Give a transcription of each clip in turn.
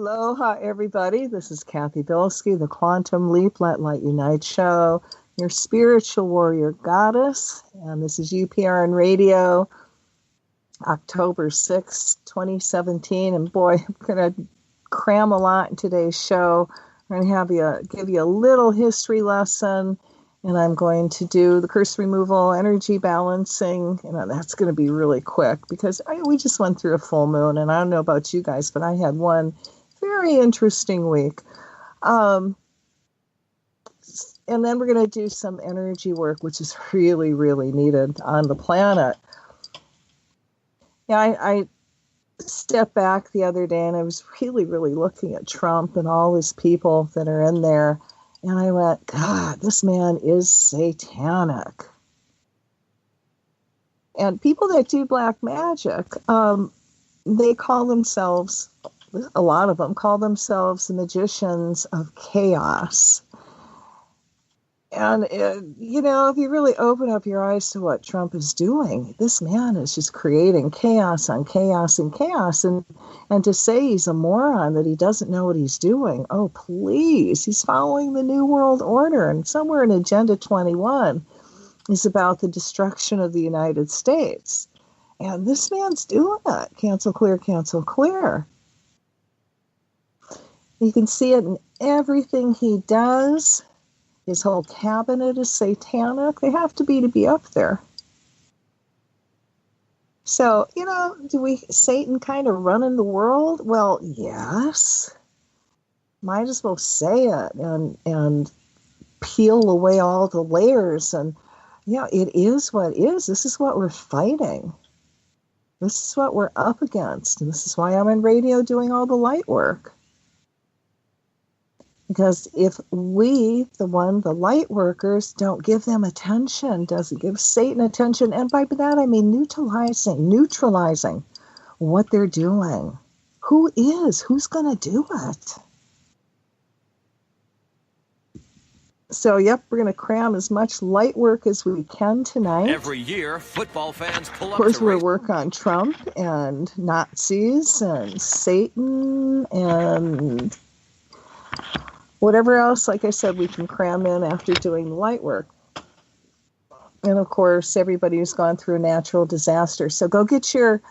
Aloha, everybody. This is Cathy Bilsky, the Quantum Leap, Let Light Unite show, your spiritual warrior goddess. And this is UPRN Radio, October 6th, 2017. And boy, I'm going to cram a lot in today's show. I'm going to give you a little history lesson, and I'm going to do the curse removal, energy balancing. That's going to be really quick because we just went through a full moon, and I don't know about you guys, but I had one very interesting week. And then we're going to do some energy work, which is really, really needed on the planet. Yeah, I stepped back the other day, and I was really, really looking at Trump and all his people that are in there. And I went, God, this man is satanic. And people that do black magic, they call themselves, a lot of them call themselves the magicians of chaos. And, if you really open up your eyes to what Trump is doing, this man is just creating chaos on chaos and chaos. And to say he's a moron, that he doesn't know what he's doing, oh, please, he's following the New World Order. And somewhere in Agenda 21 is about the destruction of the United States. And this man's doing it. Cancel, clear, cancel, clear. You can see it in everything he does. His whole cabinet is satanic. They have to be up there. So, do Satan kind of running the world? Well, yes. Might as well say it and peel away all the layers. And, it is what is. This is what we're fighting. This is what we're up against. And this is why I'm on radio doing all the light work. Because if we, the light workers, don't give them attention, doesn't give Satan attention, and by that I mean neutralizing what they're doing. Who's going to do it? So, we're going to cram as much light work as we can tonight. Every year, football fans pull up. Of course, we'll work on Trump and Nazis and Satan and whatever else, like I said, we can cram in after doing the light work. And of course, everybody who's gone through a natural disaster. So go get your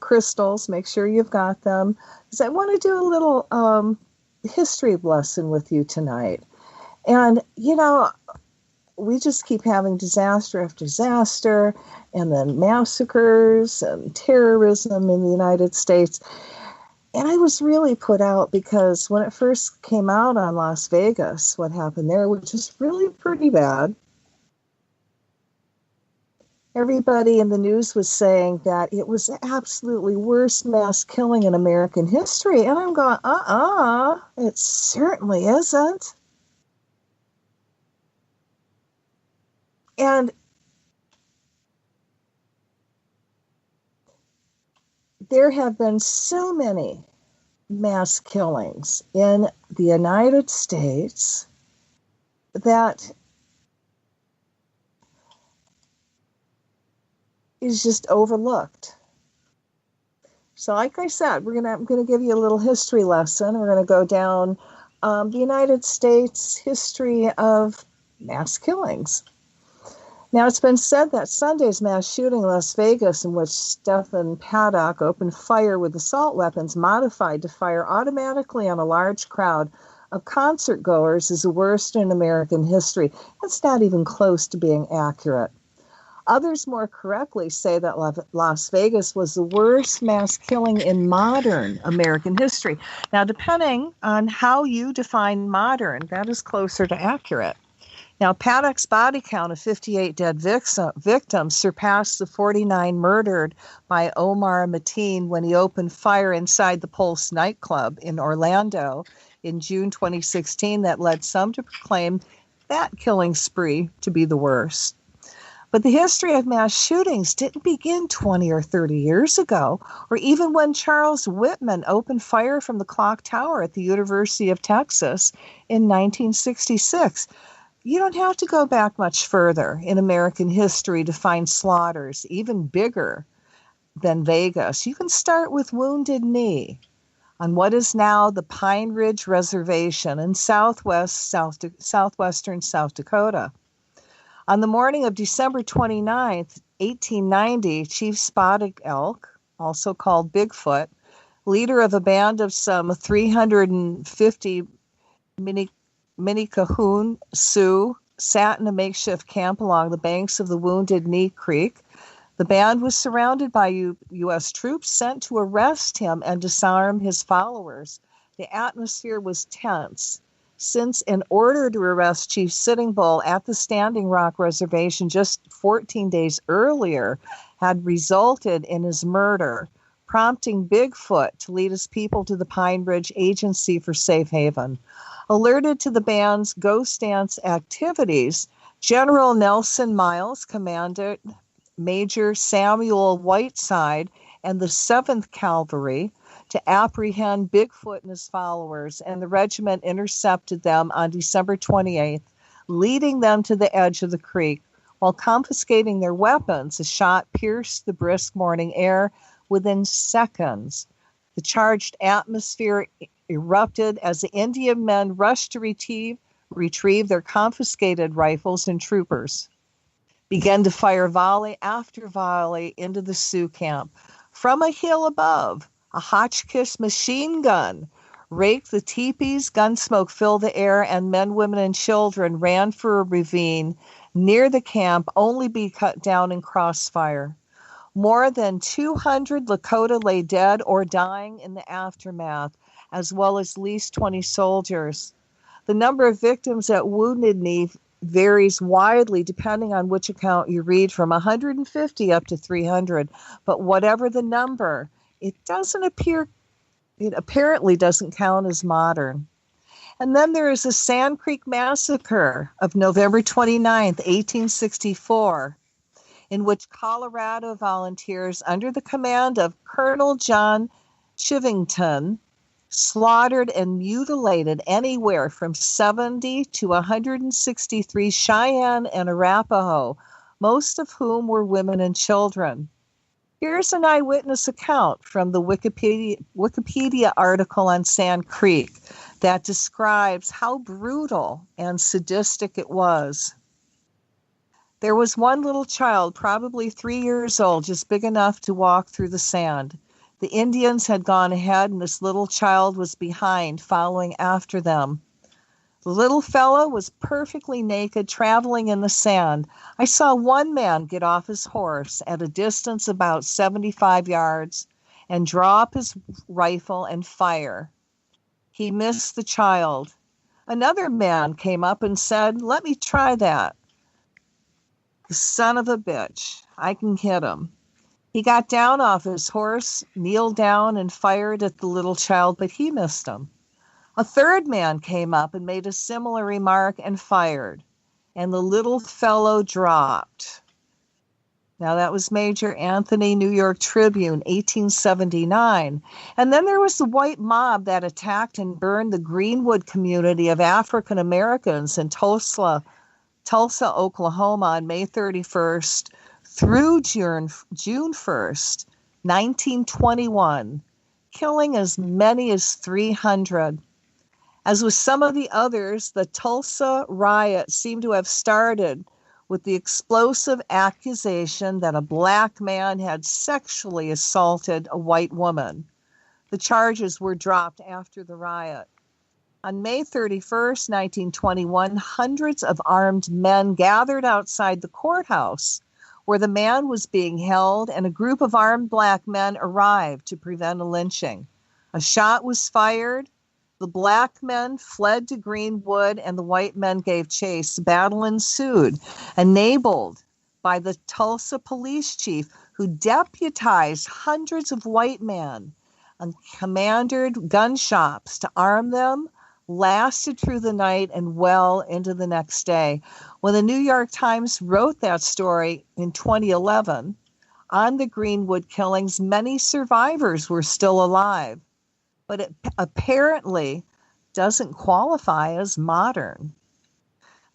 crystals. Make sure you've got them. Because I want to do a little history lesson with you tonight. And, we just keep having disaster after disaster, and then massacres and terrorism in the United States. And I was really put out because when it first came out on Las Vegas, what happened there, which is really pretty bad, everybody in the news was saying that it was the absolutely worst mass killing in American history. And I'm going, it certainly isn't. And there have been so many mass killings in the United States that is just overlooked. So like I said, I'm going to give you a little history lesson. We're going to go down the United States history of mass killings. Now, it's been said that Sunday's mass shooting in Las Vegas, in which Stephen Paddock opened fire with assault weapons modified to fire automatically on a large crowd of concert goers, is the worst in American history. That's not even close to being accurate. Others more correctly say that Las Vegas was the worst mass killing in modern American history. Now, depending on how you define modern, that is closer to accurate. Now, Paddock's body count of 58 dead victims surpassed the 49 murdered by Omar Mateen when he opened fire inside the Pulse nightclub in Orlando in June 2016 that led some to proclaim that killing spree to be the worst. But the history of mass shootings didn't begin 20 or 30 years ago, or even when Charles Whitman opened fire from the clock tower at the University of Texas in 1966. You don't have to go back much further in American history to find slaughters even bigger than Vegas. You can start with Wounded Knee on what is now the Pine Ridge Reservation in southwestern South Dakota. On the morning of December 29th, 1890, Chief Spotted Elk, also called Bigfoot, leader of a band of some 350 Minnecahoon Sioux, sat in a makeshift camp along the banks of the Wounded Knee Creek. The band was surrounded by U.S. troops sent to arrest him and disarm his followers. The atmosphere was tense, since in order to arrest Chief Sitting Bull at the Standing Rock Reservation just 14 days earlier had resulted in his murder, prompting Bigfoot to lead his people to the Pine Ridge Agency for Safe Haven. Alerted to the band's ghost dance activities, General Nelson Miles commanded Major Samuel Whiteside and the 7th Cavalry to apprehend Bigfoot and his followers, and the regiment intercepted them on December 28th, leading them to the edge of the creek. While confiscating their weapons, a shot pierced the brisk morning air within seconds. The charged atmosphere erupted as the Indian men rushed to retrieve their confiscated rifles, and troopers began to fire volley after volley into the Sioux camp. From a hill above, a Hotchkiss machine gun raked the teepees, gunsmoke filled the air, and men, women, and children ran for a ravine near the camp, only be cut down in crossfire. More than 200 Lakota lay dead or dying in the aftermath, as well as at least 20 soldiers. The number of victims at Wounded Knee varies widely depending on which account you read, from 150 up to 300. But whatever the number, it apparently doesn't count as modern. And then there is the Sand Creek Massacre of November 29th, 1864, in which Colorado volunteers under the command of Colonel John Chivington slaughtered and mutilated anywhere from 70 to 163 Cheyenne and Arapaho, most of whom were women and children. Here's an eyewitness account from the Wikipedia article on Sand Creek that describes how brutal and sadistic it was. There was one little child, probably 3 years old, just big enough to walk through the sand. The Indians had gone ahead, and this little child was behind, following after them. The little fellow was perfectly naked, traveling in the sand. I saw one man get off his horse at a distance about 75 yards and draw up his rifle and fire. He missed the child. Another man came up and said, "Let me try that." The son of a bitch, I can hit him. He got down off his horse, kneeled down, and fired at the little child, but he missed him. A third man came up and made a similar remark and fired, and the little fellow dropped. Now, that was Major Anthony, New York Tribune, 1879. And then there was the white mob that attacked and burned the Greenwood community of African Americans in Tulsa, Oklahoma on May 31st through June 1st, 1921, killing as many as 300. As with some of the others, the Tulsa riot seemed to have started with the explosive accusation that a black man had sexually assaulted a white woman. The charges were dropped after the riot. On May 31st, 1921, hundreds of armed men gathered outside the courthouse where the man was being held, and a group of armed black men arrived to prevent a lynching. A shot was fired. The black men fled to Greenwood, and the white men gave chase. The battle ensued, enabled by the Tulsa police chief, who deputized hundreds of white men and commanded gun shops to arm them, lasted through the night and well into the next day. When the New York Times wrote that story in 2011 on the Greenwood killings, many survivors were still alive, but it apparently doesn't qualify as modern.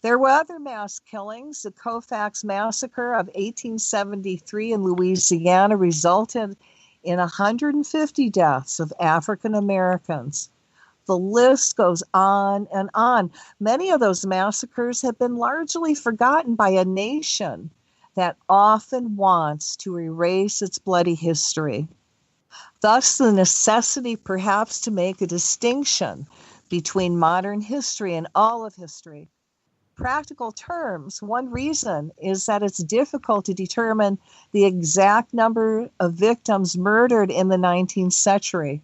There were other mass killings. The Colfax Massacre of 1873 in Louisiana resulted in 150 deaths of African Americans. The list goes on and on. Many of those massacres have been largely forgotten by a nation that often wants to erase its bloody history. Thus, the necessity perhaps to make a distinction between modern history and all of history. Practical terms, one reason is that it's difficult to determine the exact number of victims murdered in the 19th century.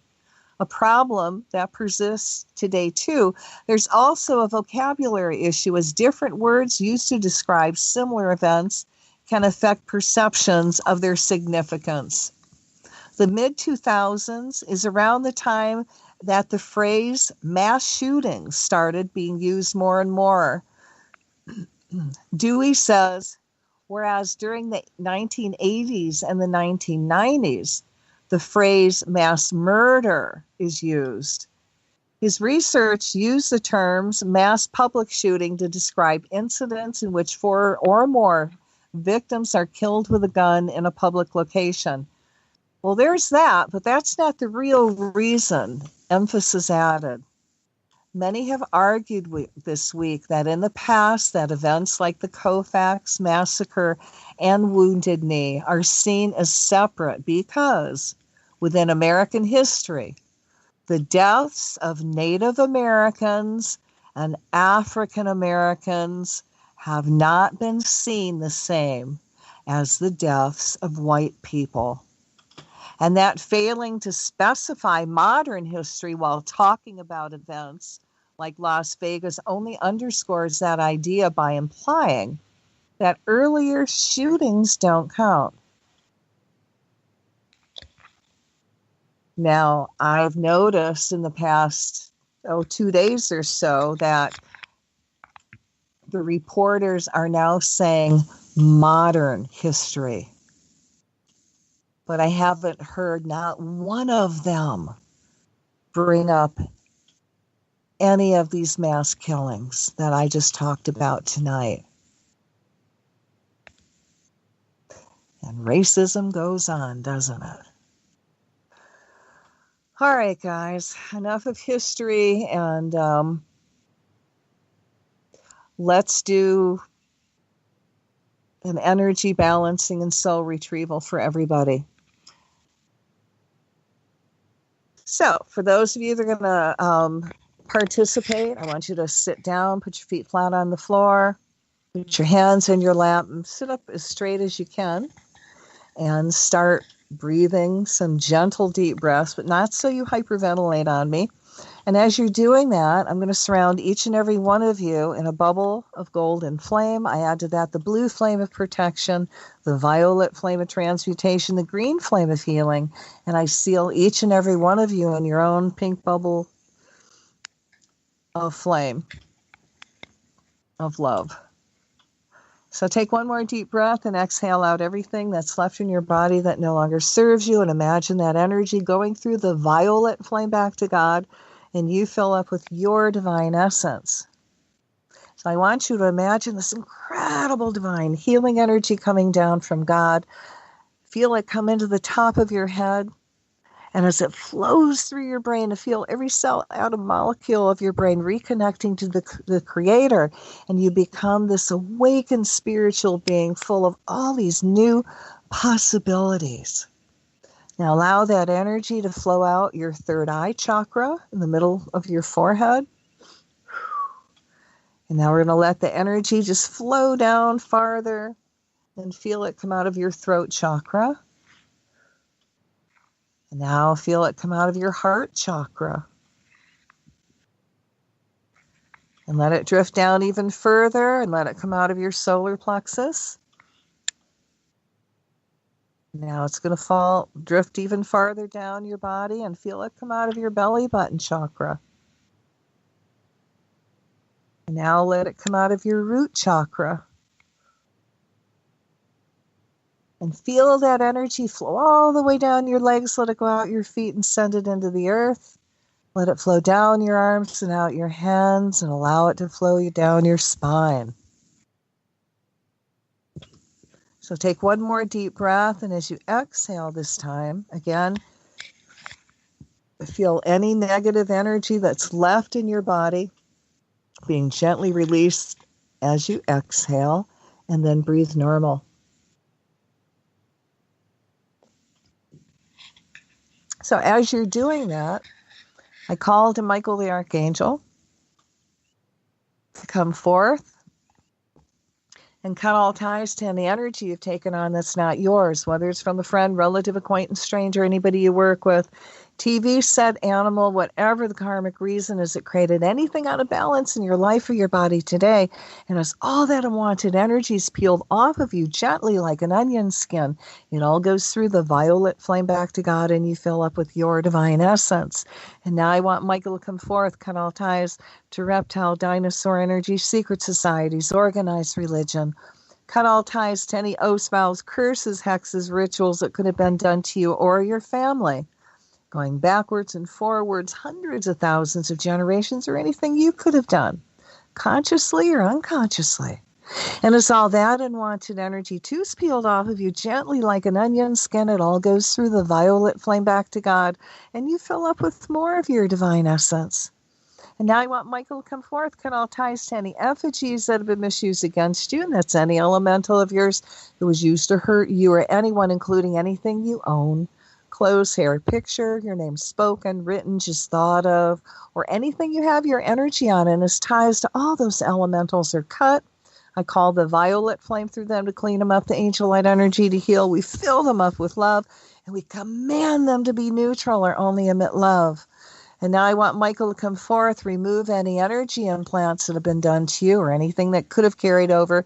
A problem that persists today, too. There's also a vocabulary issue, as different words used to describe similar events can affect perceptions of their significance. The mid-2000s is around the time that the phrase mass shootings started being used more and more. Dewey says, whereas during the 1980s and the 1990s, the phrase mass murder is used. His research used the terms mass public shooting to describe incidents in which 4 or more victims are killed with a gun in a public location. Well, there's that, but that's not the real reason. Emphasis added. Many have argued this week that in the past that events like the Colfax massacre and Wounded Knee are seen as separate because within American history, the deaths of Native Americans and African Americans have not been seen the same as the deaths of white people. And that failing to specify modern history while talking about events like Las Vegas only underscores that idea by implying that earlier shootings don't count. Now, I've noticed in the past 2 days or so that the reporters are now saying modern history. But I haven't heard not one of them bring up any of these mass killings that I just talked about tonight. And racism goes on, doesn't it? All right, guys, enough of history, and let's do an energy balancing and soul retrieval for everybody. So, for those of you that are going to participate, I want you to sit down, put your feet flat on the floor, put your hands in your lap, and sit up as straight as you can, and start breathing some gentle deep breaths, but not so you hyperventilate on me. And as you're doing that, I'm going to surround each and every one of you in a bubble of golden flame. I add to that the blue flame of protection, the violet flame of transmutation, the green flame of healing, and I seal each and every one of you in your own pink bubble of flame, of love. So take one more deep breath and exhale out everything that's left in your body that no longer serves you, and imagine that energy going through the violet flame back to God, and you fill up with your divine essence. So I want you to imagine this incredible divine healing energy coming down from God. Feel it come into the top of your head. And as it flows through your brain, to feel every cell, atom, molecule of your brain reconnecting to the Creator. And you become this awakened spiritual being full of all these new possibilities. Now allow that energy to flow out your third eye chakra in the middle of your forehead. And now we're going to let the energy just flow down farther and feel it come out of your throat chakra. And now feel it come out of your heart chakra. And let it drift down even further and let it come out of your solar plexus. Now it's going to drift even farther down your body and feel it come out of your belly button chakra. And now let it come out of your root chakra. And feel that energy flow all the way down your legs. Let it go out your feet and send it into the earth. Let it flow down your arms and out your hands, and allow it to flow you down your spine. So take one more deep breath, and as you exhale this time, again, feel any negative energy that's left in your body being gently released as you exhale, and then breathe normal. So as you're doing that, I call to Michael the Archangel to come forth and cut all ties to any energy you've taken on that's not yours, whether it's from a friend, relative, acquaintance, stranger, anybody you work with, TV set, animal, whatever the karmic reason is that created anything out of balance in your life or your body today. And as all that unwanted energy is peeled off of you gently like an onion skin, it all goes through the violet flame back to God, and you fill up with your divine essence. And now I want Michael to come forth, cut all ties to reptile, dinosaur energy, secret societies, organized religion. Cut all ties to any oaths, vows, curses, hexes, rituals that could have been done to you or your family, going backwards and forwards, hundreds of thousands of generations, or anything you could have done, consciously or unconsciously. And as all that unwanted energy too is peeled off of you gently like an onion skin, it all goes through the violet flame back to God, and you fill up with more of your divine essence. And now I want Michael to come forth, cut all ties to any effigies that have been misused against you, and that's any elemental of yours that was used to hurt you or anyone, including anything you own. Clothes, hair, picture, your name spoken, written, just thought of, or anything you have your energy on and as ties to all those elementals are cut. I call the violet flame through them to clean them up, the angel light energy to heal. We fill them up with love, and we command them to be neutral or only emit love. And now I want Michael to come forth, remove any energy implants that have been done to you or anything that could have carried over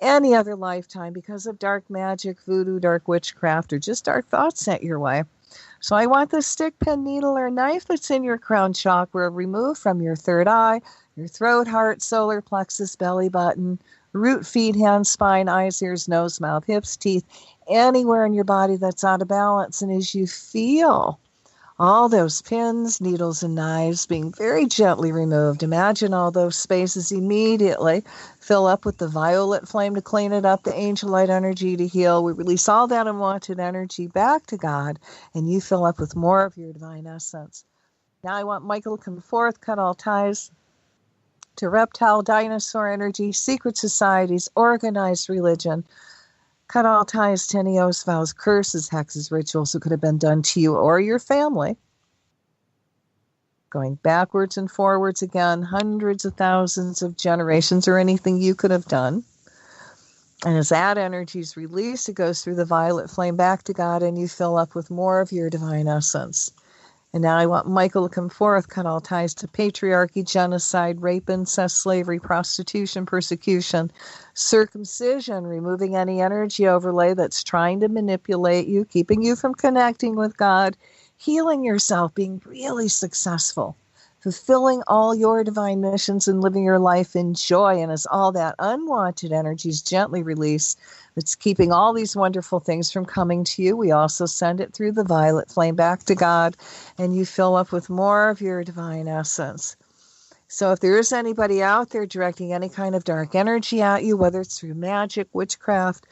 any other lifetime because of dark magic, voodoo, dark witchcraft, or just dark thoughts sent your way. So I want the stick, pen, needle, or knife that's in your crown chakra removed from your third eye, your throat, heart, solar plexus, belly button, root, feet, hands, spine, eyes, ears, nose, mouth, hips, teeth, anywhere in your body that's out of balance. And as you feel all those pins, needles, and knives being very gently removed, imagine all those spaces immediately fill up with the violet flame to clean it up, the angel light energy to heal. We release all that unwanted energy back to God, and you fill up with more of your divine essence. Now I want Michael to come forth, cut all ties to reptile, dinosaur energy, secret societies, organized religion. Cut all ties to any oaths, vows, curses, hexes, rituals that could have been done to you or your family. Going backwards and forwards again, hundreds of thousands of generations or anything you could have done. And as that energy is released, it goes through the violet flame back to God, and you fill up with more of your divine essence. And now I want Michael to come forth, cut all ties to patriarchy, genocide, rape, incest, slavery, prostitution, persecution, circumcision, removing any energy overlay that's trying to manipulate you, keeping you from connecting with God, healing yourself, being really successful, fulfilling all your divine missions and living your life in joy. And as all that unwanted energy is gently released, that's keeping all these wonderful things from coming to you, we also send it through the violet flame back to God, and you fill up with more of your divine essence. So if there is anybody out there directing any kind of dark energy at you, whether it's through magic, witchcraft,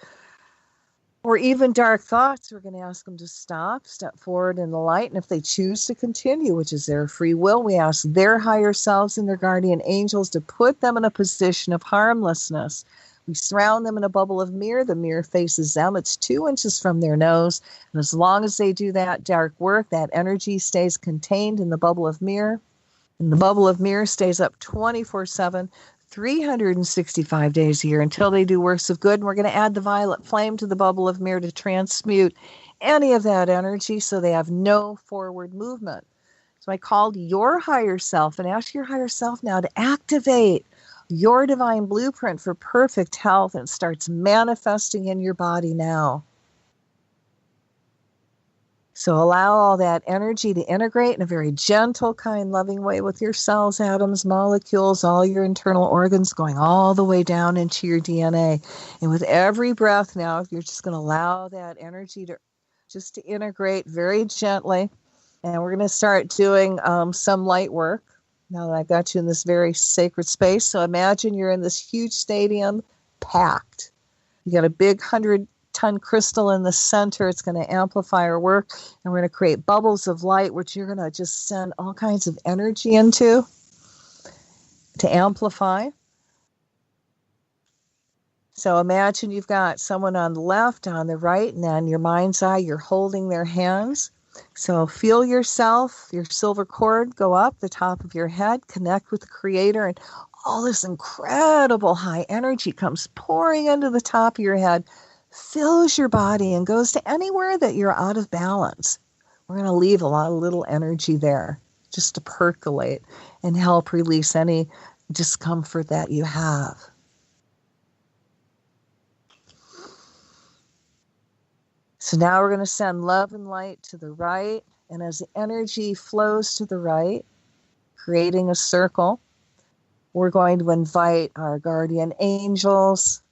or even dark thoughts, we're going to ask them to stop, step forward in the light. And if they choose to continue, which is their free will, we ask their higher selves and their guardian angels to put them in a position of harmlessness. We surround them in a bubble of mirror. The mirror faces them. It's 2 inches from their nose. And as long as they do that dark work, that energy stays contained in the bubble of mirror. And the bubble of mirror stays up 24/7, 365 days a year until they do works of good. And we're going to add the violet flame to the bubble of mirror to transmute any of that energy so they have no forward movement. So I called your higher self and asked your higher self now to activate your divine blueprint for perfect health, and it starts manifesting in your body now. So allow all that energy to integrate in a very gentle, kind, loving way with your cells, atoms, molecules, all your internal organs, going all the way down into your DNA. And with every breath now, you're just going to allow that energy to integrate very gently. And we're going to start doing some light work now that I've got you in this very sacred space. So imagine you're in this huge stadium, packed. You got a big 100 ton crystal in the center. It's going to amplify our work, and we're going to create bubbles of light, which you're going to just send all kinds of energy into to amplify. So imagine you've got someone on the left, on the right, and on your mind's eye, you're holding their hands. So feel yourself, your silver cord, go up the top of your head, connect with the Creator, and all this incredible high energy comes pouring into the top of your head, fills your body, and goes to anywhere that you're out of balance. We're going to leave a lot of little energy there just to percolate and help release any discomfort that you have. So now we're going to send love and light to the right. And as the energy flows to the right, creating a circle, we're going to invite our guardian angels,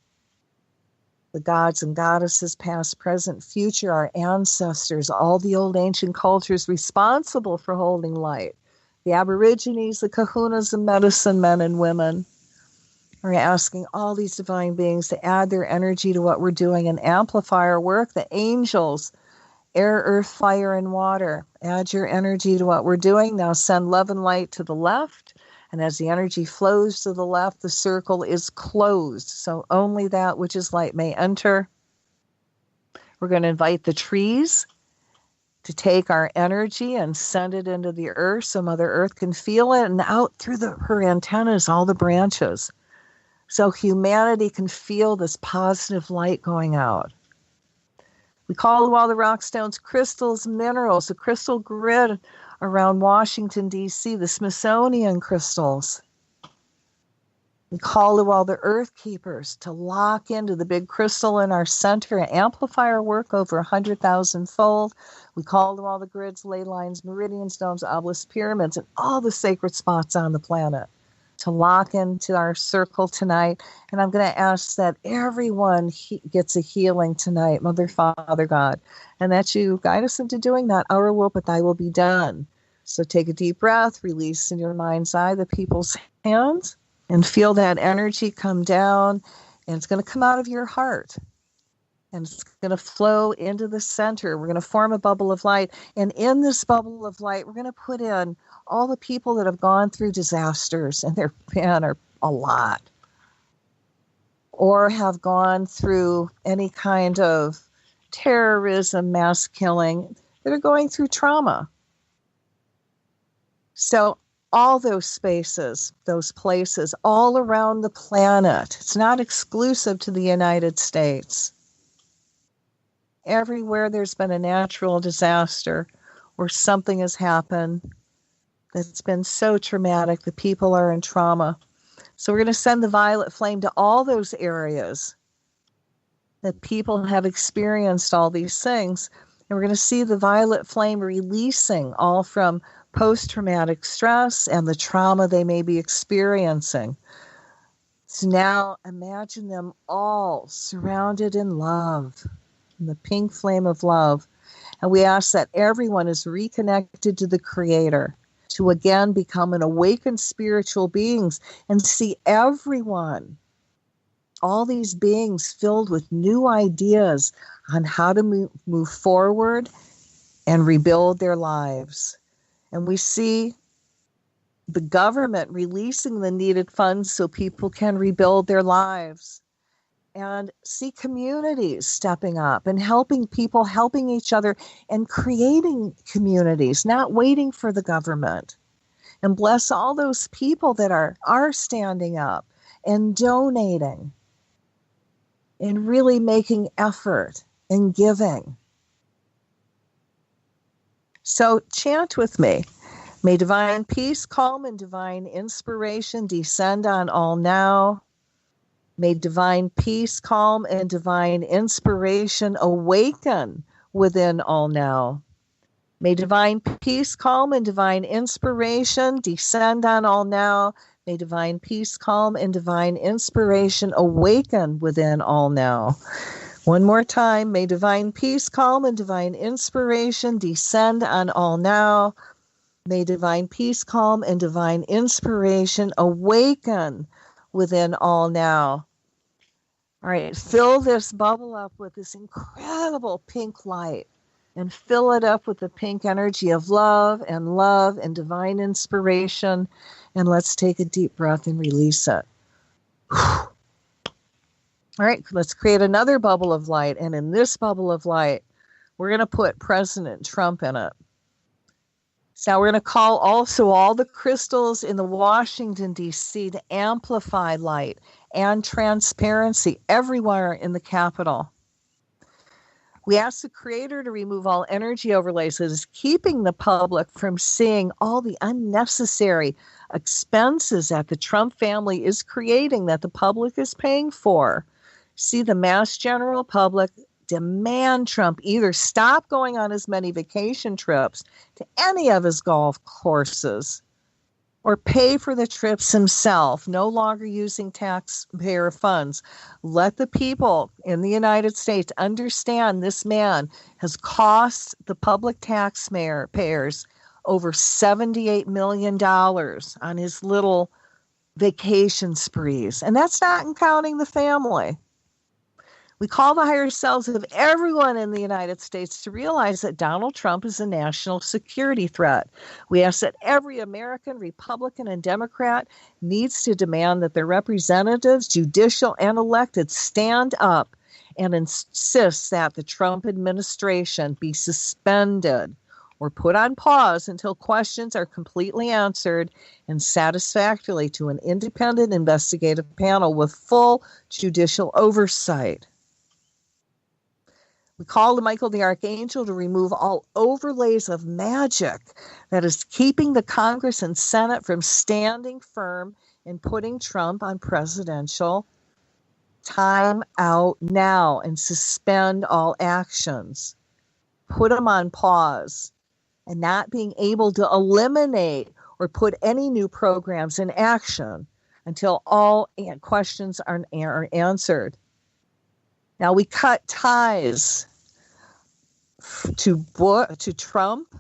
the gods and goddesses, past, present, future, our ancestors, all the old ancient cultures responsible for holding light, the Aborigines, the kahunas, the medicine men and women. We're asking all these divine beings to add their energy to what we're doing and amplify our work. The angels, air, earth, fire, and water. Add your energy to what we're doing. Now send love and light to the left. And as the energy flows to the left, the circle is closed. So only that which is light may enter. We're going to invite the trees to take our energy and send it into the earth so Mother Earth can feel it. And out through her antennas, all the branches. So humanity can feel this positive light going out. We call all the rock stones, crystals, minerals, the crystal grid around Washington, D.C., the Smithsonian crystals. We call to all the earth keepers to lock into the big crystal in our center and amplify our work over 100,000-fold. We call to all the grids, ley lines, meridians, domes, obelisks, pyramids, and all the sacred spots on the planet to lock into our circle tonight. And I'm going to ask that everyone gets a healing tonight, Mother, Father, God, and that you guide us into doing that. Our will, but thy will be done. So take a deep breath, release in your mind's eye the people's hands, and feel that energy come down, and it's going to come out of your heart. And it's going to flow into the center. We're going to form a bubble of light. And in this bubble of light, we're going to put in all the people that have gone through disasters, and there are a lot, or have gone through any kind of terrorism, mass killing, that are going through trauma. So all those spaces, those places, all around the planet, it's not exclusive to the United States. Everywhere there's been a natural disaster or something has happened that's been so traumatic, the people are in trauma. So we're going to send the violet flame to all those areas that people have experienced all these things. And we're going to see the violet flame releasing all from post-traumatic stress and the trauma they may be experiencing. So now imagine them all surrounded in love, in the pink flame of love. And we ask that everyone is reconnected to the Creator, to again become an awakened spiritual beings and see everyone, all these beings filled with new ideas on how to move forward and rebuild their lives. And we see the government releasing the needed funds so people can rebuild their lives, and see communities stepping up and helping people, helping each other, and creating communities, not waiting for the government. And bless all those people that are standing up and donating and really making effort and giving. So chant with me. May divine peace, calm, and divine inspiration descend on all now. May divine peace, calm, and divine inspiration awaken within all now. May divine peace, calm, and divine inspiration descend on all now. May divine peace, calm, and divine inspiration awaken within all now. One more time. May divine peace, calm, and divine inspiration descend on all now. May divine peace, calm, and divine inspiration awaken within all now. All right, fill this bubble up with this incredible pink light and fill it up with the pink energy of love and divine inspiration. And let's take a deep breath and release it. All right, let's create another bubble of light. And in this bubble of light, we're going to put President Trump in it. So now we're going to call also all the crystals in the Washington, D.C. to amplify light and transparency everywhere in the Capitol. We ask the Creator to remove all energy overlays that is keeping the public from seeing all the unnecessary expenses that the Trump family is creating that the public is paying for. See, the mass general public demand Trump either stop going on as many vacation trips to any of his golf courses or pay for the trips himself, no longer using taxpayer funds. Let the people in the United States understand this man has cost the public taxpayers over $78 million on his little vacation sprees. And that's not counting the family. We call the higher selves of everyone in the United States to realize that Donald Trump is a national security threat. We ask that every American, Republican, and Democrat needs to demand that their representatives, judicial and elected, stand up and insist that the Trump administration be suspended or put on pause until questions are completely answered and satisfactorily to an independent investigative panel with full judicial oversight. We call to Michael the Archangel to remove all overlays of magic that is keeping the Congress and Senate from standing firm in putting Trump on presidential time out now and suspend all actions. Put him on pause and not being able to eliminate or put any new programs in action until all questions are answered. Now we cut ties to Trump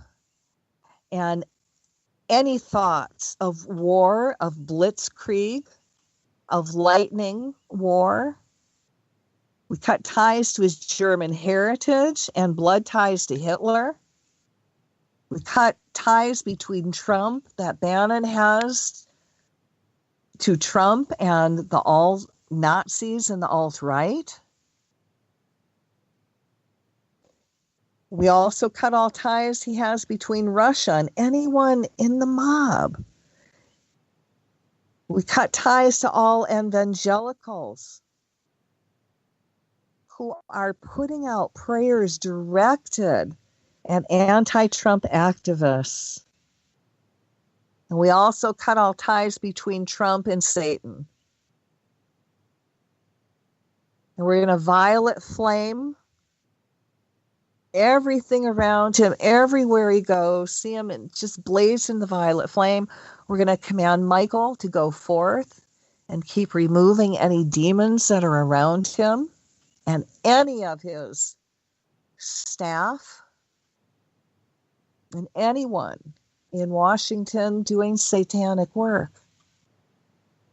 and any thoughts of war, of blitzkrieg, of lightning war. We cut ties to his German heritage and blood ties to Hitler. We cut ties between Trump that Bannon has to Trump and the alt-Nazis and the alt-right. We also cut all ties he has between Russia and anyone in the mob. We cut ties to all evangelicals who are putting out prayers directed at anti-Trump activists. And we also cut all ties between Trump and Satan. And we're going to violet flame everything around him, everywhere he goes. See him and just blaze in the violet flame. We're going to command Michael to go forth and keep removing any demons that are around him and any of his staff and anyone in Washington doing satanic work.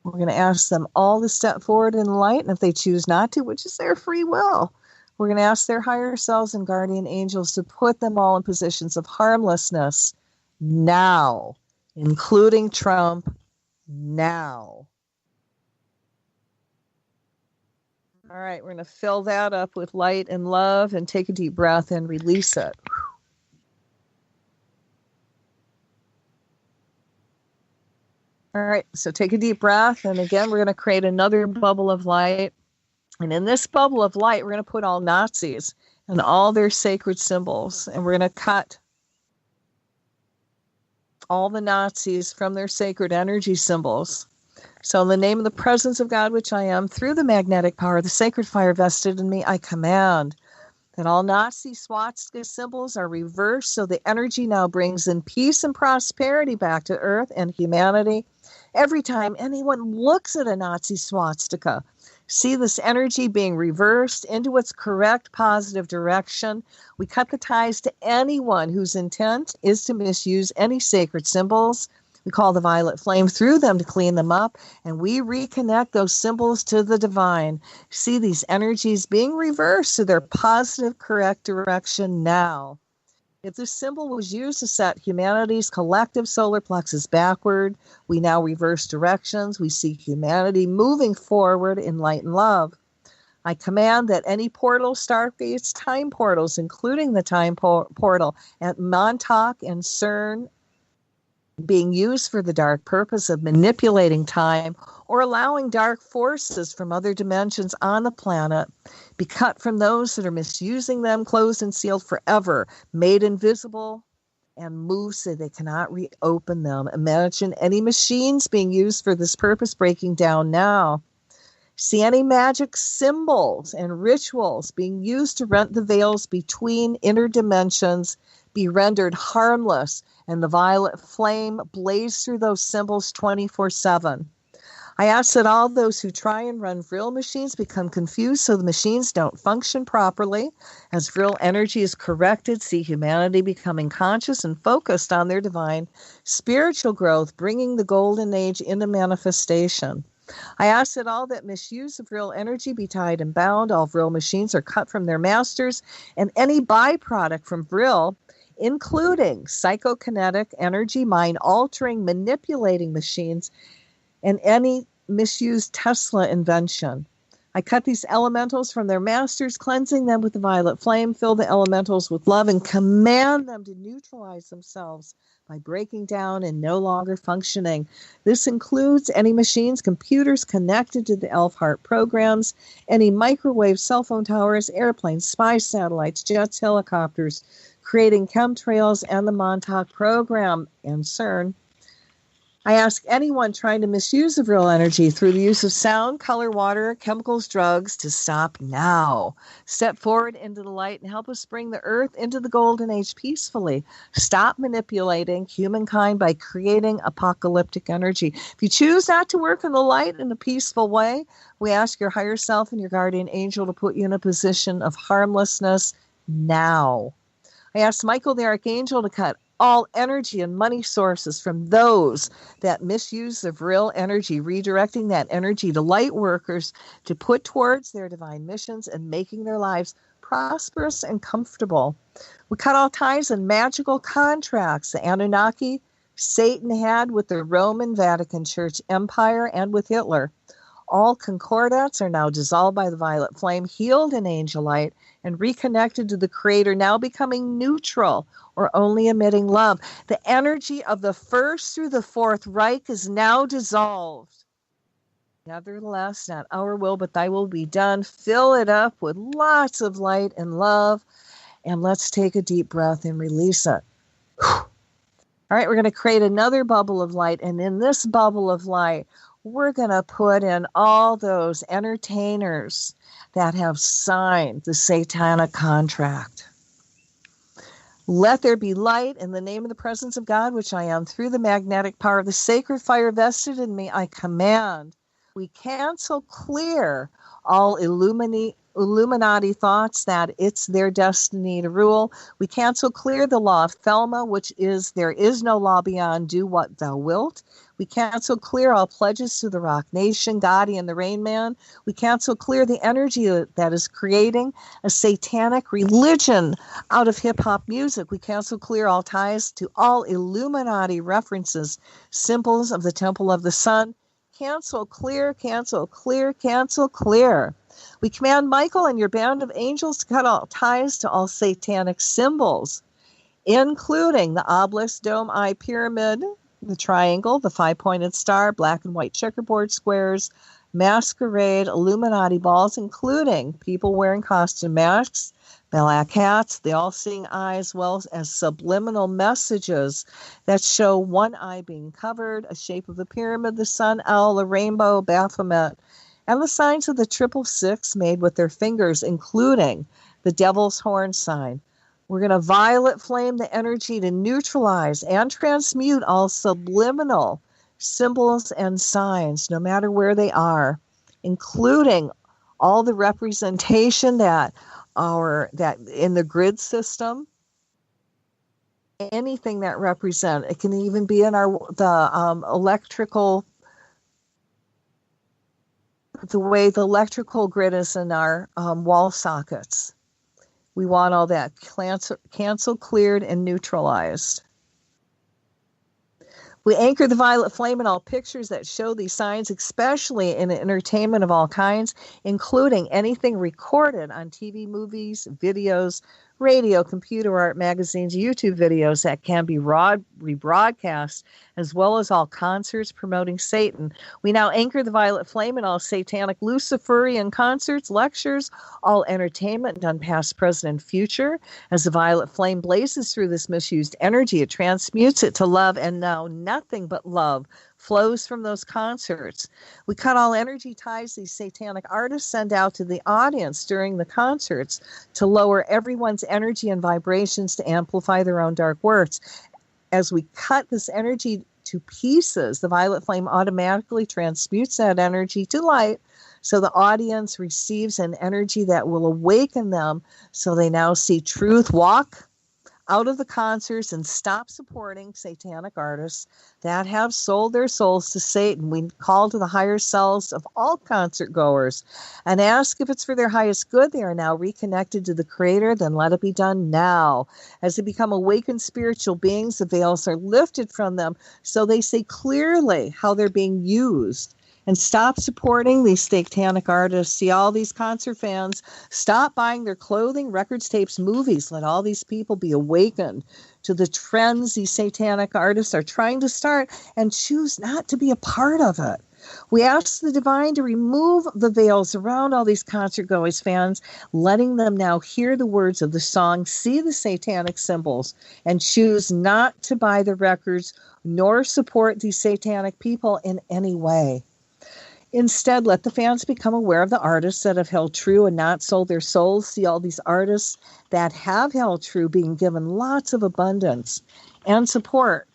We're going to ask them all to step forward in light, and if they choose not to, which is their free will, we're going to ask their higher selves and guardian angels to put them all in positions of harmlessness now, including Trump now. All right, we're going to fill that up with light and love and take a deep breath and release it. All right, so take a deep breath, and again, we're going to create another bubble of light. And in this bubble of light, we're going to put all Nazis and all their sacred symbols, and we're going to cut all the Nazis from their sacred energy symbols. So in the name of the presence of God, which I am, through the magnetic power of the sacred fire vested in me, I command that all Nazi swastika symbols are reversed, so the energy now brings in peace and prosperity back to Earth and humanity. Every time anyone looks at a Nazi swastika, see this energy being reversed into its correct positive direction. We cut the ties to anyone whose intent is to misuse any sacred symbols. We call the violet flame through them to clean them up, and we reconnect those symbols to the divine. See these energies being reversed to their positive, correct direction now. If this symbol was used to set humanity's collective solar plexus backward, we now reverse directions. We see humanity moving forward in light and love. I command that any portals, stargates, time portals, including the time portal at Montauk and CERN, being used for the dark purpose of manipulating time or allowing dark forces from other dimensions on the planet, be cut from those that are misusing them, closed and sealed forever, made invisible, and moved so they cannot reopen them. Imagine any machines being used for this purpose breaking down now. See any magic symbols and rituals being used to rent the veils between inner dimensions be rendered harmless, and the violet flame blaze through those symbols 24/7. I ask that all those who try and run Vril machines become confused so the machines don't function properly. As Vril energy is corrected, see humanity becoming conscious and focused on their divine spiritual growth, bringing the golden age into manifestation. I ask that all that misuse of Vril energy be tied and bound. All Vril machines are cut from their masters, and any byproduct from Vril, including psychokinetic, energy, mind-altering, manipulating machines, and any misused Tesla invention. I cut these elementals from their masters, cleansing them with the violet flame, fill the elementals with love, and command them to neutralize themselves by breaking down and no longer functioning. This includes any machines, computers connected to the Elf Heart programs, any microwave, cell phone towers, airplanes, spy satellites, jets, helicopters, creating chemtrails, and the Montauk program and CERN. I ask anyone trying to misuse the Vril energy through the use of sound, color, water, chemicals, drugs to stop now. Step forward into the light and help us bring the earth into the golden age peacefully. Stop manipulating humankind by creating apocalyptic energy. If you choose not to work in the light in a peaceful way, we ask your higher self and your guardian angel to put you in a position of harmlessness now. I asked Michael the Archangel to cut all energy and money sources from those that misuse the Vril energy, redirecting that energy to light workers to put towards their divine missions and making their lives prosperous and comfortable. We cut all ties and magical contracts the Anunnaki, Satan had with the Roman Vatican Church Empire and with Hitler. All concordats are now dissolved by the violet flame, healed in angel light, and reconnected to the Creator, now becoming neutral or only emitting love. The energy of the first through the fourth Reich is now dissolved. Nevertheless, not our will, but thy will be done. Fill it up with lots of light and love, and let's take a deep breath and release it. All right, we're going to create another bubble of light, and in this bubble of light, we're going to put in all those entertainers that have signed the satanic contract. Let there be light in the name of the presence of God, which I am, through the magnetic power of the sacred fire vested in me. I command. We cancel clear all Illuminati thoughts that it's their destiny to rule. We cancel clear the law of Thelma, which is there is no law beyond do what thou wilt. We cancel clear all pledges to the Rock Nation, Gotti, and the Rain Man. We cancel clear the energy that is creating a satanic religion out of hip-hop music. We cancel clear all ties to all Illuminati references, symbols of the Temple of the Sun. Cancel clear, cancel clear, cancel clear. We command Michael and your band of angels to cut all ties to all satanic symbols, including the obelisk, dome, eye, pyramid, the triangle, the five-pointed star, black and white checkerboard squares, masquerade, Illuminati balls, including people wearing costume masks, black hats, the all-seeing eye, as well as subliminal messages that show one eye being covered, a shape of the pyramid, the sun, owl, the rainbow, Baphomet, and the signs of the 666 made with their fingers, including the devil's horn sign. We're going to violet flame the energy to neutralize and transmute all subliminal symbols and signs, no matter where they are, including all the representation that in the grid system, anything that represent. It can even be in the electrical, the way the electrical grid is in our wall sockets. We want all that canceled, cleared, and neutralized. We anchor the violet flame in all pictures that show these signs, especially in entertainment of all kinds, including anything recorded on TV, movies, videos, radio, computer art, magazines, YouTube videos that can be rebroadcast, as well as all concerts promoting Satan. We now anchor the violet flame in all satanic Luciferian concerts, lectures, all entertainment done past, present, and future. As the violet flame blazes through this misused energy, it transmutes it to love, and now nothing but love flows from those concerts. We cut all energy ties these satanic artists send out to the audience during the concerts to lower everyone's energy and vibrations to amplify their own dark words. As we cut this energy to pieces, the violet flame automatically transmutes that energy to light, so the audience receives an energy that will awaken them, so they now see truth, walk out of the concerts, and stop supporting satanic artists that have sold their souls to Satan. We call to the higher selves of all concert goers and ask if it's for their highest good. They are now reconnected to the Creator, then let it be done now. As they become awakened spiritual beings, the veils are lifted from them so they see clearly how they're being used. And stop supporting these satanic artists. See all these concert fans. Stop buying their clothing, records, tapes, movies. Let all these people be awakened to the trends these satanic artists are trying to start and choose not to be a part of it. We ask the divine to remove the veils around all these concert-going fans, letting them now hear the words of the song, see the satanic symbols, and choose not to buy the records nor support these satanic people in any way. Instead, let the fans become aware of the artists that have held true and not sold their souls. See all these artists that have held true being given lots of abundance and support.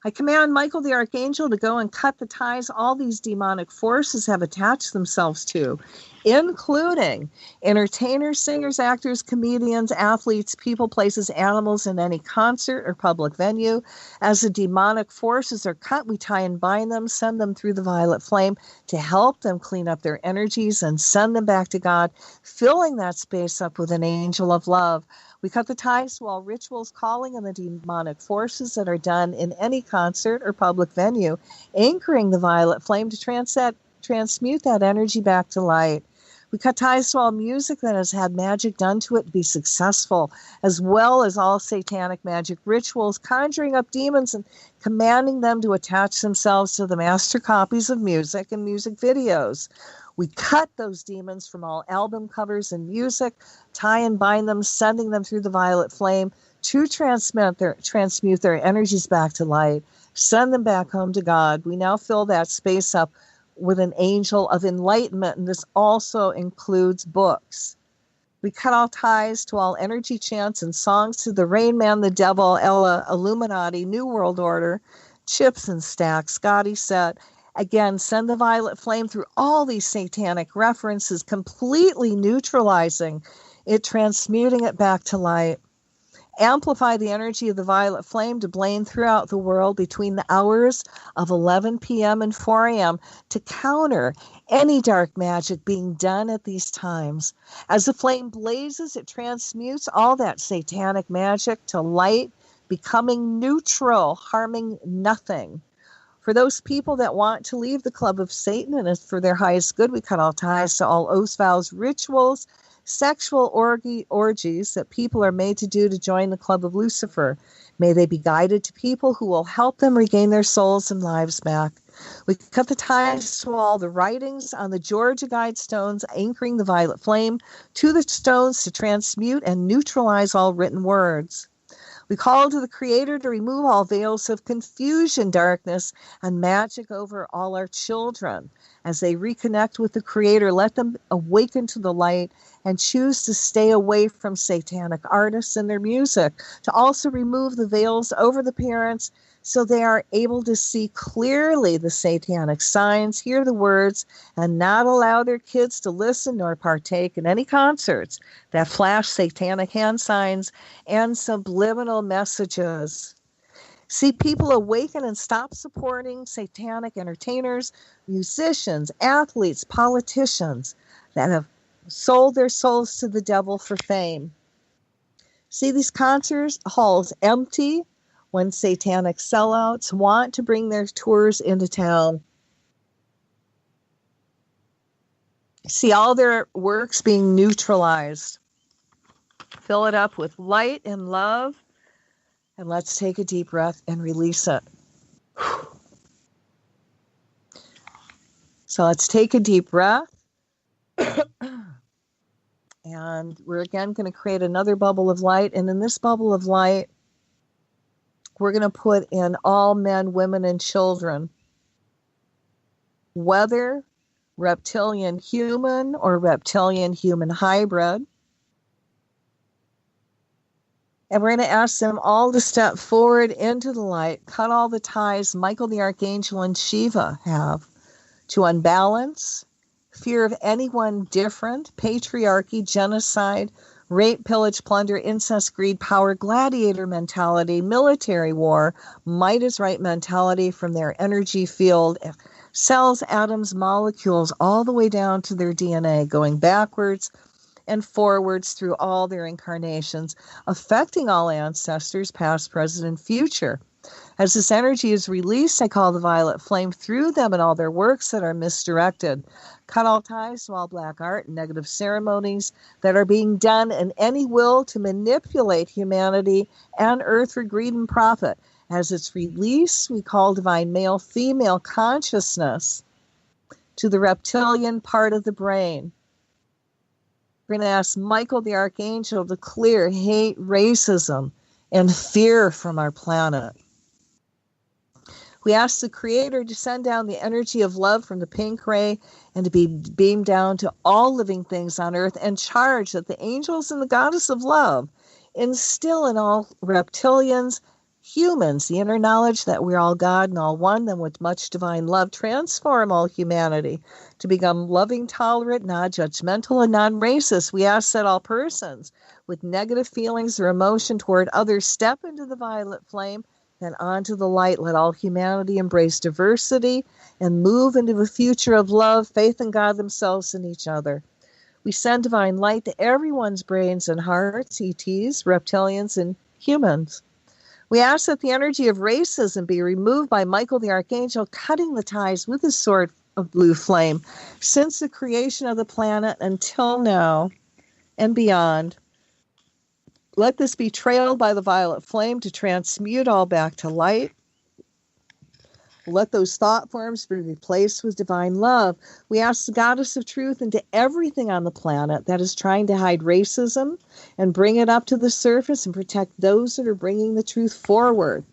I command Michael the Archangel to go and cut the ties all these demonic forces have attached themselves to, including entertainers, singers, actors, comedians, athletes, people, places, animals in any concert or public venue. As the demonic forces are cut, we tie and bind them, send them through the violet flame to help them clean up their energies and send them back to God, filling that space up with an angel of love. We cut the ties to all rituals, calling in the demonic forces that are done in any concert or public venue, anchoring the violet flame to transmute that energy back to light. We cut ties to all music that has had magic done to it to be successful, as well as all satanic magic rituals, conjuring up demons and commanding them to attach themselves to the master copies of music and music videos. We cut those demons from all album covers and music, tie and bind them, sending them through the violet flame to transmute their energies back to light, send them back home to God. We now fill that space up with an angel of enlightenment, and this also includes books. We cut all ties to all energy chants and songs to the Rain Man, the Devil, Ella, Illuminati, New World Order, Chips and Stacks, Scotty Set. Again, send the violet flame through all these satanic references, completely neutralizing it, transmuting it back to light. Amplify the energy of the violet flame to blaze throughout the world between the hours of 11 p.m. and 4 a.m. to counter any dark magic being done at these times. As the flame blazes, it transmutes all that satanic magic to light, becoming neutral, harming nothing. For those people that want to leave the club of Satan and it's for their highest good, we cut all ties to all oaths, vows, rituals, sexual orgies that people are made to do to join the club of Lucifer. May they be guided to people who will help them regain their souls and lives back. We cut the ties to all the writings on the Georgia Guide stones, anchoring the violet flame to the stones to transmute and neutralize all written words. We call to the Creator to remove all veils of confusion, darkness, and magic over all our children. As they reconnect with the Creator, let them awaken to the light and choose to stay away from satanic artists and their music. To also remove the veils over the parents so they are able to see clearly the satanic signs, hear the words, and not allow their kids to listen nor partake in any concerts that flash satanic hand signs and subliminal messages. See people awaken and stop supporting satanic entertainers, musicians, athletes, politicians that have sold their souls to the devil for fame. See these concert halls empty when satanic sellouts want to bring their tours into town. See all their works being neutralized. Fill it up with light and love, and let's take a deep breath and release it. So let's take a deep breath. And we're again going to create another bubble of light. And in this bubble of light, we're going to put in all men, women, and children, whether reptilian human or reptilian human hybrid. And we're going to ask them all to step forward into the light, cut all the ties Michael the Archangel and Shiva have to unbalance, fear of anyone different, patriarchy, genocide, rape, pillage, plunder, incest, greed, power, gladiator mentality, military war, might is right mentality from their energy field, cells, atoms, molecules, all the way down to their DNA, going backwards and forwards through all their incarnations, affecting all ancestors, past, present, and future. As this energy is released, I call the violet flame through them and all their works that are misdirected. Cut all ties to all black art and negative ceremonies that are being done in any will to manipulate humanity and earth for greed and profit. As it's released, we call divine male, female consciousness to the reptilian part of the brain. We're going to ask Michael the Archangel to clear hate, racism, and fear from our planet. We ask the Creator to send down the energy of love from the pink ray and to be beamed down to all living things on earth, and charge that the angels and the goddess of love instill in all reptilians, humans, the inner knowledge that we're all God and all one, then with much divine love transform all humanity to become loving, tolerant, non-judgmental, and non-racist. We ask that all persons with negative feelings or emotion toward others step into the violet flame, then onto the light. Let all humanity embrace diversity and move into a future of love, faith in God themselves and each other. We send divine light to everyone's brains and hearts, ETs, reptilians, and humans. We ask that the energy of racism be removed by Michael the Archangel, cutting the ties with his sword of blue flame since the creation of the planet until now and beyond. Let this be trailed by the violet flame to transmute all back to light. Let those thought forms be replaced with divine love. We ask the goddess of truth into everything on the planet that is trying to hide racism and bring it up to the surface and protect those that are bringing the truth forward.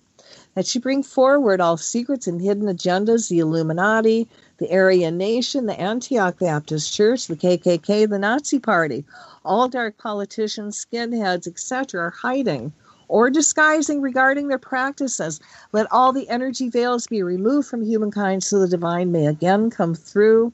That she bring forward all secrets and hidden agendas, the Illuminati, the Aryan Nation, the Antioch Baptist Church, the KKK, the Nazi Party. All dark politicians, skinheads, etc. are hiding or disguising regarding their practices. Let all the energy veils be removed from humankind so the divine may again come through.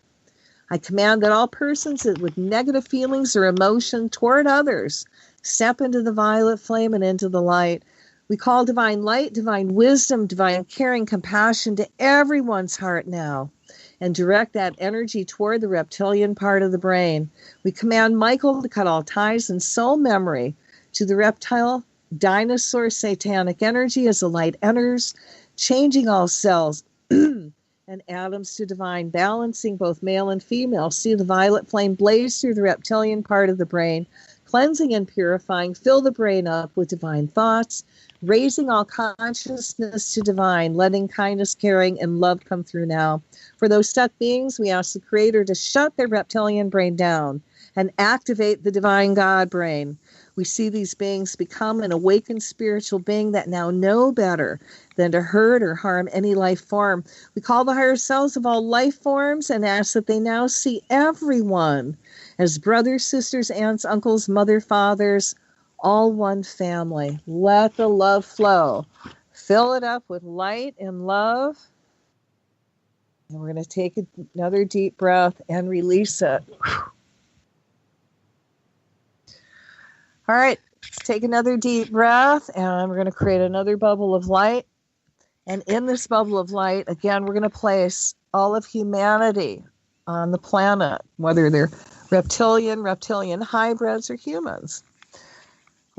I command that all persons with negative feelings or emotion toward others step into the violet flame and into the light. We call divine light, divine wisdom, divine caring, compassion to everyone's heart now, and direct that energy toward the reptilian part of the brain. We command Michael to cut all ties and soul memory to the reptile dinosaur satanic energy as the light enters, changing all cells and atoms to divine, balancing both male and female. See the violet flame blaze through the reptilian part of the brain, cleansing and purifying. Fill the brain up with divine thoughts, raising all consciousness to divine, letting kindness, caring, and love come through now. For those stuck beings, we ask the Creator to shut their reptilian brain down and activate the divine God brain. We see these beings become an awakened spiritual being that now know better than to hurt or harm any life form. We call the higher selves of all life forms and ask that they now see everyone as brothers, sisters, aunts, uncles, mother, fathers, all one family. Let the love flow fill it up with light and love. And we're going to take another deep breath and release it. All right, let's take another deep breath, and we're going to create another bubble of light. And in this bubble of light, again, we're going to place all of humanity on the planet, whether they're reptilian hybrids, or humans.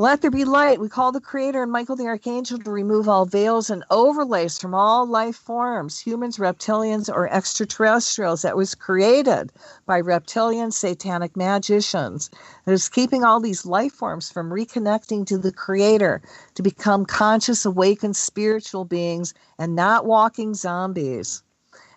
Let there be light. We call the Creator and Michael the Archangel to remove all veils and overlays from all life forms, humans, reptilians, or extraterrestrials, that was created by reptilian satanic magicians. It is keeping all these life forms from reconnecting to the Creator to become conscious, awakened spiritual beings and not walking zombies.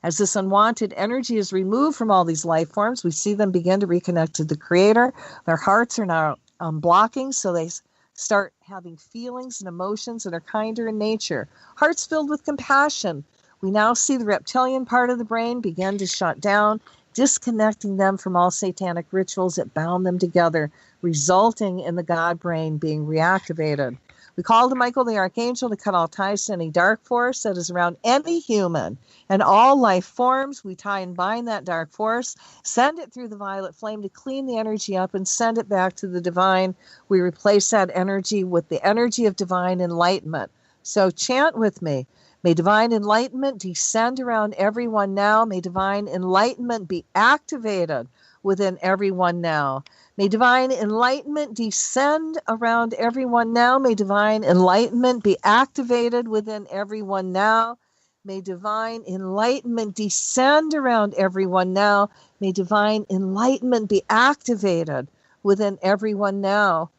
As this unwanted energy is removed from all these life forms, we see them begin to reconnect to the Creator. Their hearts are now blocking, so they start having feelings and emotions that are kinder in nature. Hearts filled with compassion. We now see the reptilian part of the brain begin to shut down, disconnecting them from all satanic rituals that bound them together, resulting in the God brain being reactivated. We call to Michael the Archangel to cut all ties to any dark force that is around any human and all life forms. We tie and bind that dark force, send it through the violet flame to clean the energy up and send it back to the divine. We replace that energy with the energy of divine enlightenment. So chant with me. May divine enlightenment descend around everyone now. May divine enlightenment be activated within everyone now. May divine enlightenment descend around everyone now. May divine enlightenment be activated within everyone now. May divine enlightenment descend around everyone now. May divine enlightenment be activated within everyone now.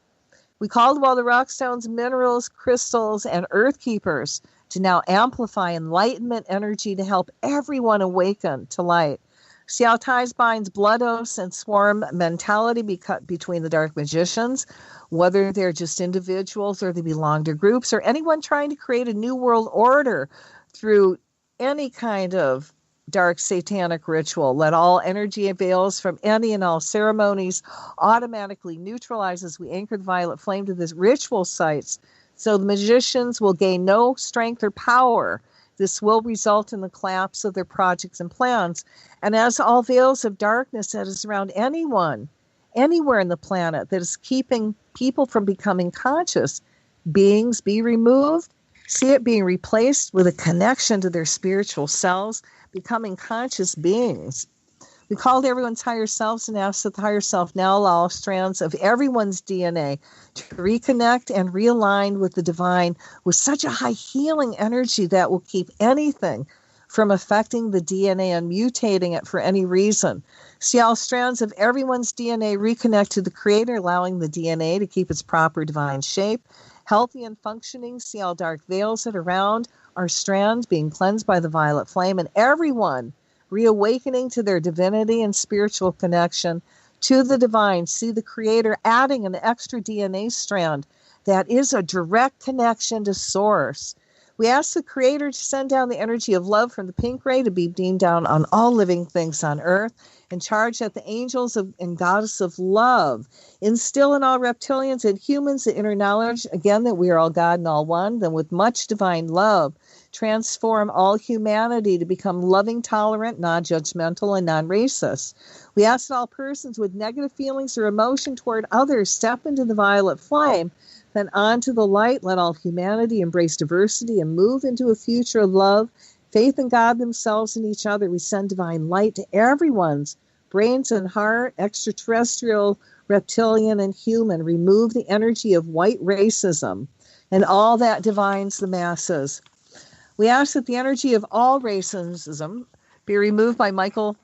We call to all the rock stones, minerals, crystals, and earth keepers to now amplify enlightenment energy to help everyone awaken to light. See how ties binds blood oaths and swarm mentality be cut between the dark magicians, whether they're just individuals or they belong to groups, or anyone trying to create a new world order through any kind of dark satanic ritual. Let all energy avails from any and all ceremonies automatically neutralize as we anchor the violet flame to the ritual sites, so the magicians will gain no strength or power. This will result in the collapse of their projects and plans. And as all veils of darkness that is around anyone, anywhere in the planet that is keeping people from becoming conscious beings be removed, see it being replaced with a connection to their spiritual selves, becoming conscious beings. We call to everyone's higher selves and ask that the higher self now allow all strands of everyone's DNA to reconnect and realign with the divine with such a high healing energy that will keep anything from affecting the DNA and mutating it for any reason. See all strands of everyone's DNA reconnect to the Creator, allowing the DNA to keep its proper divine shape, healthy and functioning. See all dark veils that are around our strands being cleansed by the violet flame, and everyone reawakening to their divinity and spiritual connection to the divine. See the Creator adding an extra DNA strand that is a direct connection to Source. We ask the Creator to send down the energy of love from the pink ray to be beamed down on all living things on earth, and charge that the angels and goddess of love instill in all reptilians and humans the inner knowledge, again, that we are all God and all one. Then with much divine love, transform all humanity to become loving, tolerant, non-judgmental, and non-racist. We ask that all persons with negative feelings or emotion toward others step into the violet flame, then onto the light. Let all humanity embrace diversity and move into a future of love, faith in God, themselves, and each other. We send divine light to everyone's brains and heart, extraterrestrial, reptilian, and human. Remove the energy of white racism and all that divines the masses. We ask that the energy of all racism be removed by Michael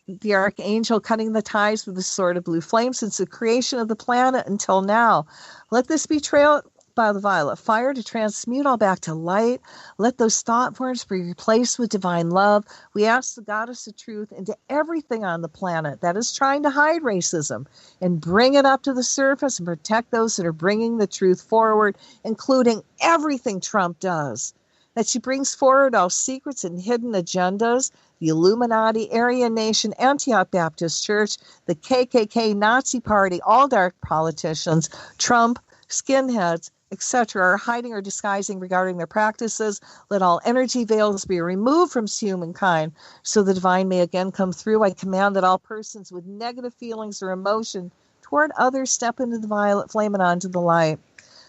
the Archangel, cutting the ties with the sword of blue flame since the creation of the planet until now. Let this be trailed by the violet fire to transmute all back to light. Let those thought forms be replaced with divine love. We ask the goddess of truth into everything on the planet that is trying to hide racism and bring it up to the surface and protect those that are bringing the truth forward, including everything Trump does. That she brings forward all secrets and hidden agendas, the Illuminati, Aryan Nation, Antioch Baptist Church, the KKK, Nazi Party, all dark politicians, Trump, skinheads, etc., are hiding or disguising regarding their practices. Let all energy veils be removed from humankind so the divine may again come through. I command that all persons with negative feelings or emotion toward others step into the violet flame and onto the light.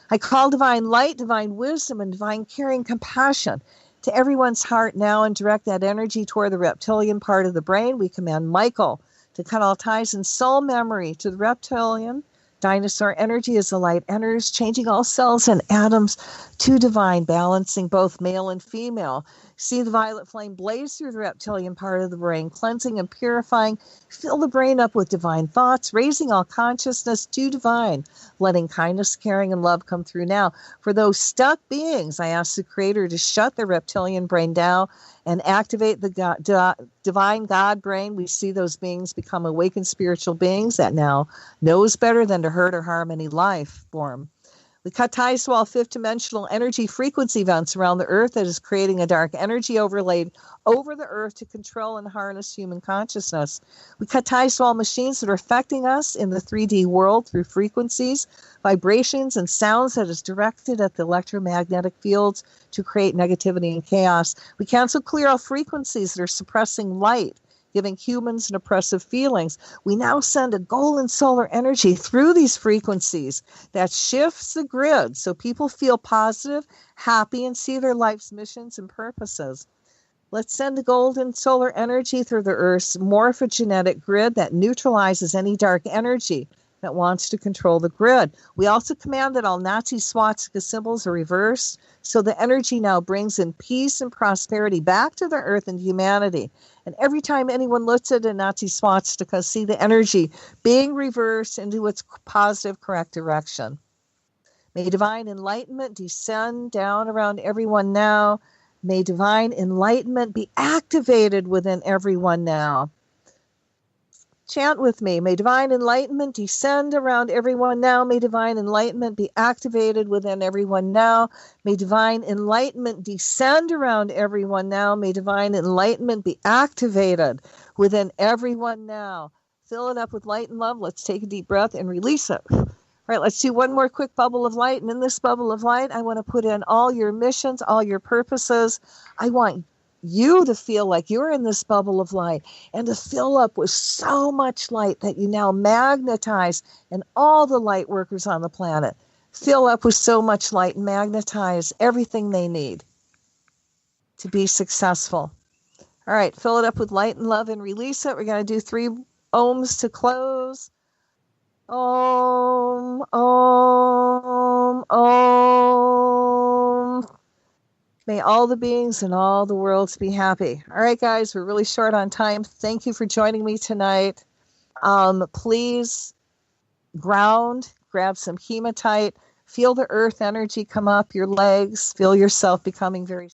I call divine light, divine wisdom, and divine caring compassion to everyone's heart now and direct that energy toward the reptilian part of the brain. We command Michael to cut all ties and soul memory to the reptilian dinosaur energy as the light enters, changing all cells and atoms to divine, balancing both male and female. See the violet flame blaze through the reptilian part of the brain, cleansing and purifying. Fill the brain up with divine thoughts, raising all consciousness to divine, letting kindness, caring, and love come through now. For those stuck beings, I ask the Creator to shut the reptilian brain down and activate the divine God brain. We see those beings become awakened spiritual beings that now knows better than to hurt or harm any life form. We cut ties to all fifth dimensional energy frequency events around the earth that is creating a dark energy overlaid over the earth to control and harness human consciousness. We cut ties to all machines that are affecting us in the 3D world through frequencies, vibrations, and sounds that is directed at the electromagnetic fields to create negativity and chaos. We cancel clear all frequencies that are suppressing light, giving humans an oppressive feelings. We now send a golden solar energy through these frequencies that shifts the grid so people feel positive, happy, and see their life's missions and purposes. Let's send the golden solar energy through the Earth's morphogenetic grid that neutralizes any dark energy that wants to control the grid. We also command that all Nazi swastika symbols are reversed, so the energy now brings in peace and prosperity back to the earth and humanity. And every time anyone looks at a Nazi swastika, see the energy being reversed into its positive, correct direction. May divine enlightenment descend down around everyone now. May divine enlightenment be activated within everyone now. Chant with me. May divine enlightenment descend around everyone now. May divine enlightenment be activated within everyone now. May divine enlightenment descend around everyone now. May divine enlightenment be activated within everyone now. Fill it up with light and love. Let's take a deep breath and release it. All right, let's do one more quick bubble of light. And in this bubble of light, I want to put in all your missions, all your purposes. I want you to feel like you're in this bubble of light and to fill up with so much light that you now magnetize, and all the light workers on the planet fill up with so much light and magnetize everything they need to be successful. All right, fill it up with light and love and release it. We're going to do 3 ohms to close. Om, om, om. May all the beings and all the worlds be happy. All right, guys, we're really short on time. Thank you for joining me tonight. Please ground, grab some hematite, feel the earth energy come up your legs, feel yourself becoming very